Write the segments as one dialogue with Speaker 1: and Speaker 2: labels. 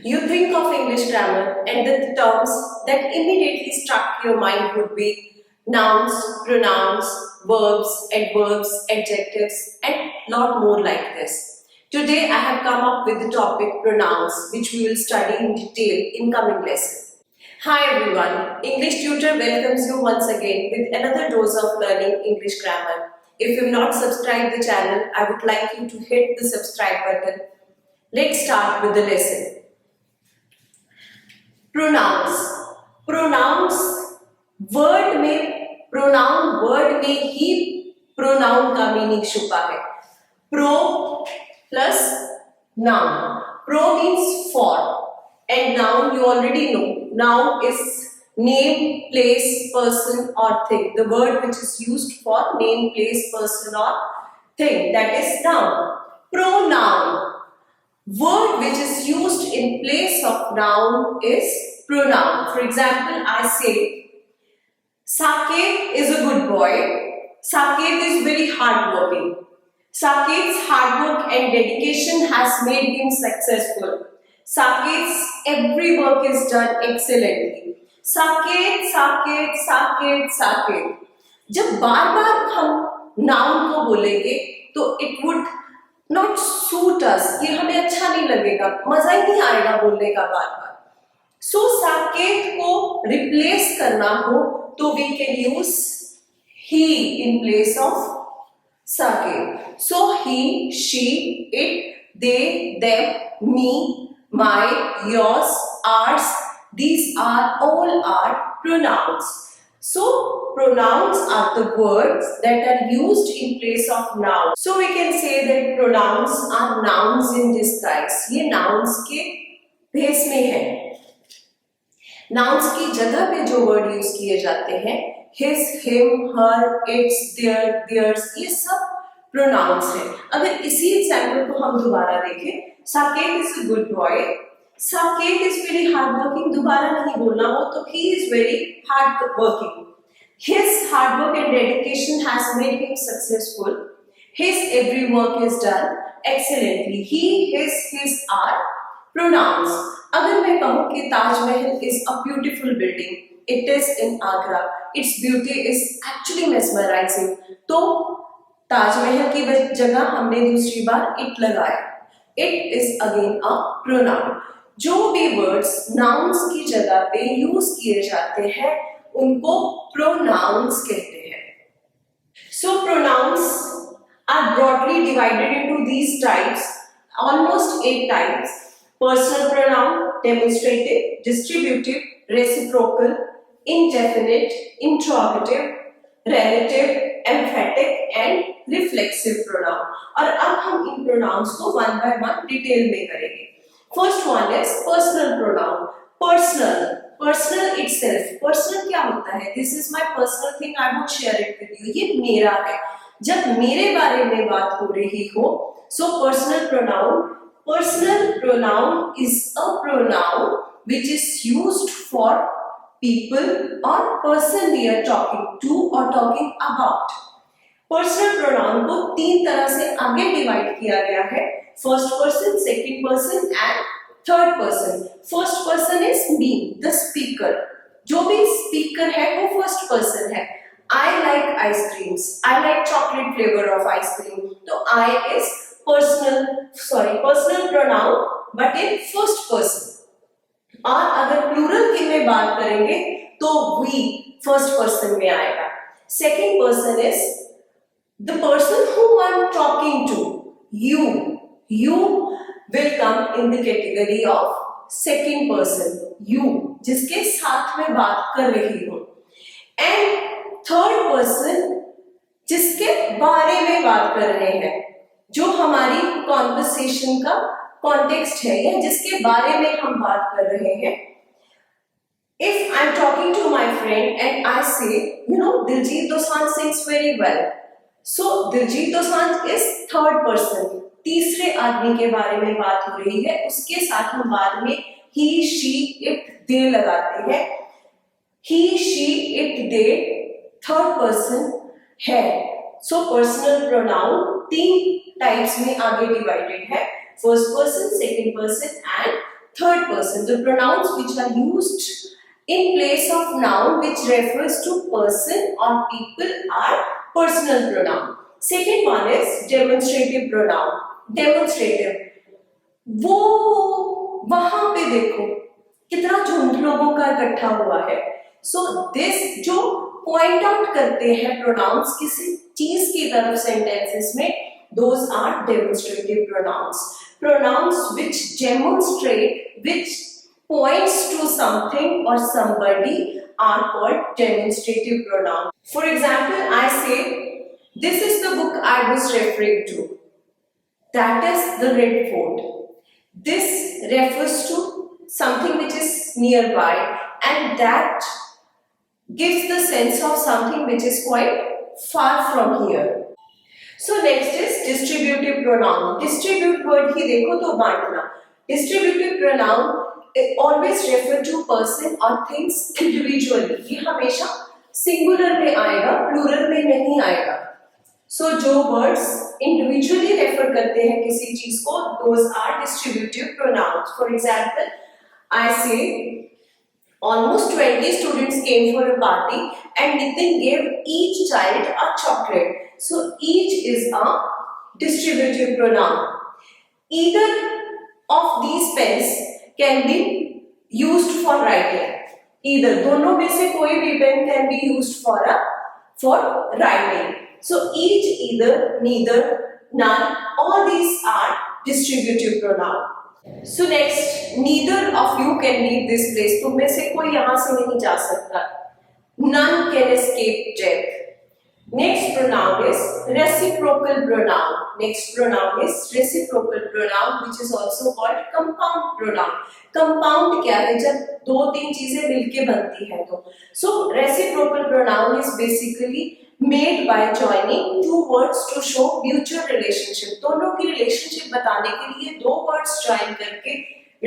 Speaker 1: You think of English grammar and the terms that immediately struck your mind would be nouns, pronouns, verbs, adverbs, adjectives, and lot more like this. Today I have come up with the topic pronouns, which we will study in detail in coming lesson. Hi everyone, English Tutor welcomes you once again with another dose of learning English grammar. If you have not subscribed the channel, I would like you to hit the subscribe button. Let's start with the lesson. Pronouns pronouns word में ही pronoun का meaning छुपा है. Pro plus noun. Pro means for and noun you already know. Noun is name, place, person और thing. The word which is used for name, place, person और thing, that is noun. Pronoun, word which is used in place of noun is pronoun. For example, I say Saket is a good boy. Saket is very hardworking. Saket's hard work and dedication has made him successful. Saket's every work is done excellently. Saket, Saket, Saket, Saket. जब बार बार हम noun को बोलेंगे तो it would not suit अस, ये हमें अच्छा नहीं लगेगा, मजा ही नहीं आएगा बोलने का बार बार. सो साकेत को रिप्लेस करना हो तो we can use he in place of Saket. So he, she, it, they, them, me, my, yours, ours, these are all are pronouns. So pronouns are the words that are used in place of nouns. So we can say that pronouns are nouns in disguise. ये nouns के भेस में है. Nouns की जगह पे जो word use किए जाते हैं, his, him, her, its, their, theirs, ये सब pronouns हैं. अगर इसी example को हम दोबारा देखें, Saket is a good boy. Saket is very hardworking. दोबारा नहीं बोलना हो तो he is very hardworking. His hard work and dedication has made him successful. His every work is done excellently. He, his are pronouns. अगर मैं कहूँ कि Taj Mahal is a beautiful building, it is in Agra. Its beauty is actually mesmerizing. तो ताजमहल की जगह हमने दूसरी बार it लगाया. It is again a pronoun. जो भी words nouns की जगह पे यूज किए जाते हैं उनको pronouns कहते हैं. So pronouns are broadly divided into these types, almost 8 types: personal pronoun, demonstrative, distributive, reciprocal, indefinite, interrogative, relative, emphatic and reflexive pronoun. और अब हम इन pronouns को one by one डिटेल में करेंगे. First one is personal pronoun. Personal itself. Personal क्या होता है? This is my personal thing. I would share it with you. ये मेरा है. जब मेरे बारे में बात हो रही हो, so personal pronoun. Personal pronoun is a pronoun which is used for people or person we are talking to or talking about. Personal pronoun को 3 तरह से आगे डिवाइड किया गया है. First person, second person and third person. First person is me, the speaker. जो भी speaker है वो first person है. I like ice creams. I like chocolate flavor of ice cream. तो I is personal pronoun but in first person. और अगर plural की में बात करेंगे तो we first person में आएगा. Second person is the person whom I'm talking to. You will come in the category of second person. You, जिसके साथ में बात कर रही हो. And third person, जिसके बारे में बात कर रहे हैं, जो हमारी conversation का context है या जिसके बारे में हम बात कर रहे हैं. If I'm talking to my friend and I say, Diljit Dosanjh sings very well. So Diljit Dosanjh is third person. तीसरे आदमी के बारे में बात हो रही है, उसके साथ हम बाद में he, she, it, they लगाते हैं. He, she, it, they third person है. सो पर्सनल प्रोनाउन 3 टाइप्स में आगे डिवाइडेड है. First person, second person and third person. The pronouns which are used in place of noun which refers to person or people are personal pronoun. Second one is demonstrative pronoun. Demonstrative, वो वहां पे देखो कितना झुंड लोगों का इकट्ठा हुआ है. सो दिस जो पॉइंट आउट करते हैं प्रोनाउंस किसी चीज की तरफ सेंटेंसेस में, those are demonstrative pronouns. Pronouns which demonstrate, which points to something or somebody are called demonstrative pronoun. For example, I say, this is the book I was referring to. That is the Red Fort. This refers to something which is nearby, and that gives the sense of something which is quite far from here. So next is distributive pronoun. Distribute word ही देखो तो बांटना. Distributive pronoun always refer to person or things individually. ये हमेशा singular में आएगा, plural में नहीं आएगा. So जो words individually refer करते हैं किसी चीज को, those are distributive pronouns. For example, I say, almost 20 students came for a party and Nitin gave each child a chocolate. So each is a distributive pronoun. Either of these pens can be used for writing. Either, दोनों में से कोई भी pen can be used for writing. So each, either, neither, none, all these are distributive pronoun. So next, neither of you can leave this place. तुम में से कोई यहाँ से नहीं जा सकता. None can escape death. Next pronoun is reciprocal pronoun. Next pronoun is reciprocal pronoun, which is also called compound pronoun. Compound क्या है? जब दो तीन चीजें मिलके बनती हैं तो. So reciprocal pronoun is basically made by joining two words to show mutual relationship. दोनों की relationship बताने के लिए दो words join करके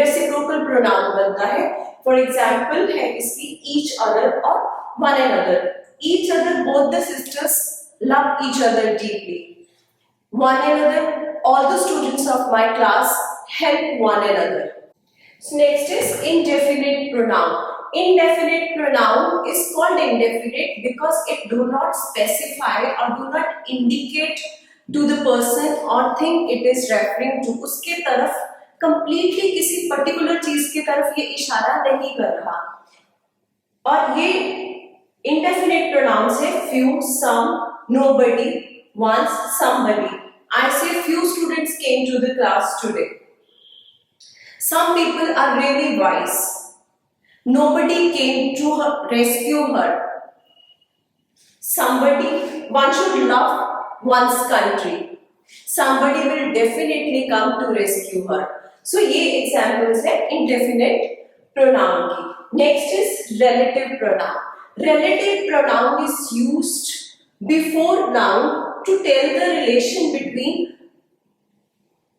Speaker 1: reciprocal pronoun बनता है. For example है इसकी each other और one another. Each other, both the sisters love each other deeply. One another, all the students of my class help one another. So next is indefinite pronoun. Indefinite pronoun is called indefinite because it do not specify or do not indicate to the person or thing it is referring to. उसके तरफ completely किसी particular चीज की तरफ ये इशारा नहीं कर रहा. और ये indefinite pronouns है few, some, nobody, once, somebody. I say few students came to the class today. Some people are really wise. Nobody came to rescue her. Somebody, one should love one's country. Somebody will definitely come to rescue her. So ये examples है indefinite pronoun की. Next is relative pronoun. Relative pronoun is used before noun to tell the relation between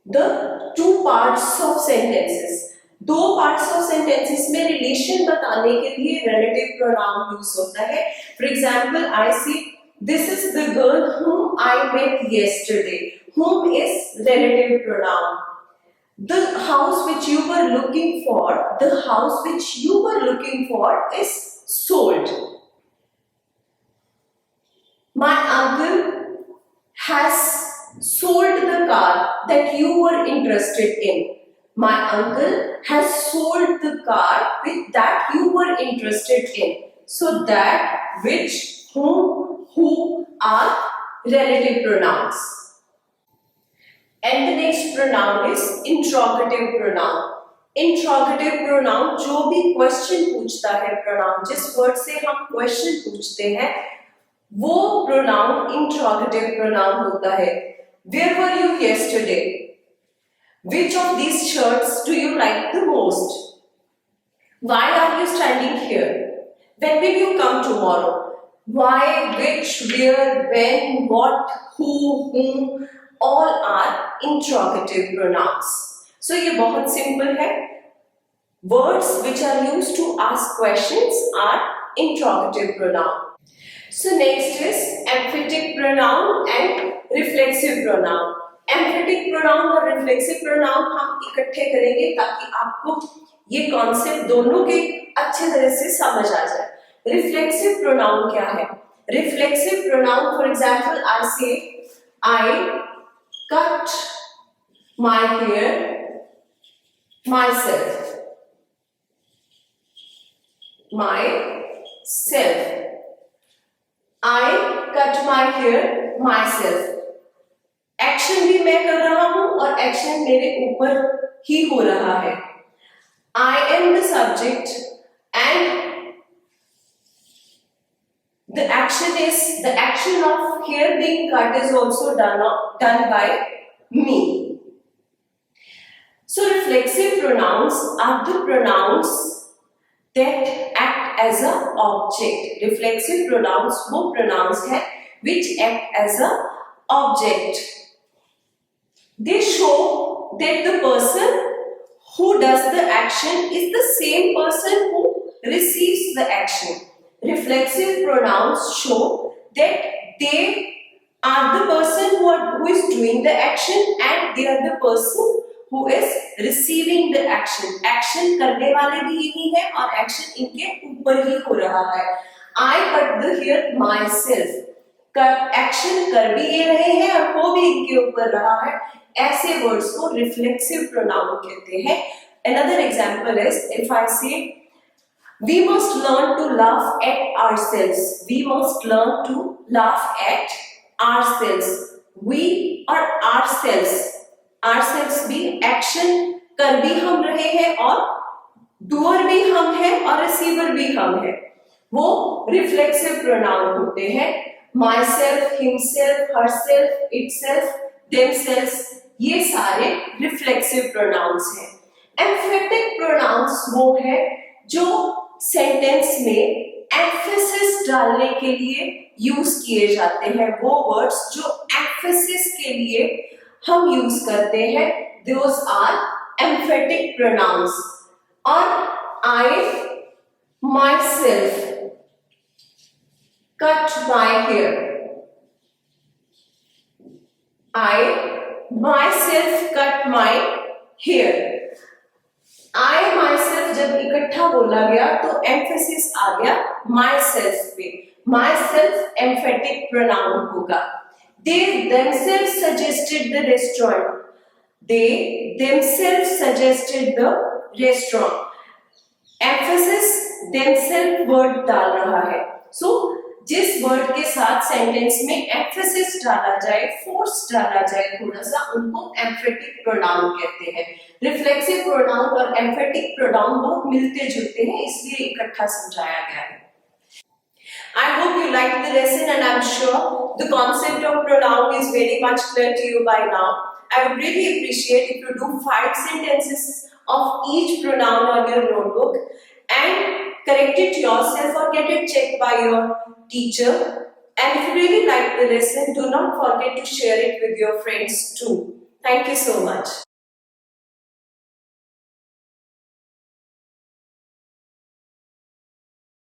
Speaker 1: the two parts of sentences. दो parts of sentences में relation बताने के लिए relative pronoun use होता है. For example, I say, this is the girl whom I met yesterday. Whom is relative pronoun. The house which you were looking for, the house which you were looking for is sold. My uncle has sold the car that you were interested in. My uncle has sold the car that you were interested in. So that, which, whom, who are relative pronouns. And the next pronoun is interrogative pronoun. Interrogative pronoun जो भी question पूछता है pronoun, जिस word से हम question पूछते हैं, वो pronoun interrogative pronoun होता है. Where were you yesterday? Which of these shirts do you like the most? Why are you standing here? When will you come tomorrow? Why, which, where, when, what, who, whom, all are interrogative pronouns. So ये बहुत simple है. Words which are used to ask questions are interrogative pronoun. So next is emphatic pronoun and reflexive pronoun. Emphatic pronoun और reflexive pronoun हम इकट्ठे करेंगे ताकि आपको ये कॉन्सेप्ट दोनों के अच्छे तरह से समझ आ जाए। रिफ्लेक्सिव प्रोनाउन क्या है? Reflexive pronoun, for example I say I cut my hair myself, myself, I cut my hair myself। Action भी मैं कर रहा हूं और एक्शन मेरे ऊपर ही हो रहा है। I am the subject and the action of hair being cut is also done by me। So reflexive pronouns are the pronouns that act as a object। Reflexive pronouns वो pronouns हैं which act as a object। They show that the person who does the action is the same person who receives the action। Reflexive pronouns show that they are the person who is doing the action and they are the person who is receiving the action। Action करने वाले भी यही है और action इनके ऊपर ही हो रहा है। I cut the hair myself। Action कर भी ये रहे हैं और हो भी इनके ऊपर रहा है। ऐसे वर्ड्स को रिफ्लेक्सिव प्रोनाउन कहते हैं। Another example is if I say we must learn to laugh at ourselves। We must learn to laugh at ourselves। We or ourselves, ourselves भी एक्शन कर भी हम रहे हैं और डूअर भी हम हैं और रिसीवर भी हम हैं। वो रिफ्लेक्सिव प्रोनाउन होते हैं। Myself, himself, herself, itself, themselves, ये सारे रिफ्लेक्सिव प्रोनाउंस हैं। एम्फेटिक प्रोनाउंस वो है जो सेंटेंस में एम्फेसिस डालने के लिए यूज किए जाते हैं। वो वर्ड्स जो एम्फेसिस के लिए हम यूज करते हैं, those are emphatic pronouns। और I myself cut my hair। I myself cut my hair। I myself जब इकट्ठा बोला गया तो एम्फेसिस आ गया myself पे। myself emphatic pronoun होगा। They themselves suggested the restaurant। They themselves suggested the restaurant। Emphasis themselves word डाल रहा है। So जिस वर्ड के साथ सेंटेंस में एम्फेसिस डाला जाए, फोर्स डाला जाए थोड़ा सा, उनको एम्फेटिक प्रोनाउन कहते हैं। रिफ्लेक्सिव प्रोनाउन और एम्फेटिक प्रोनाउन बहुत मिलते जुलते हैं, इसलिए इकट्ठा समझाया गया है। I hope you liked the lesson and I'm sure the concept of pronoun is very much clear to you by now। I would really appreciate if you do 5 sentences of each pronoun on your notebook and correct it yourself or get it checked by your teacher। And if you really like the lesson, do not forget to share it with your friends too। Thank you so much।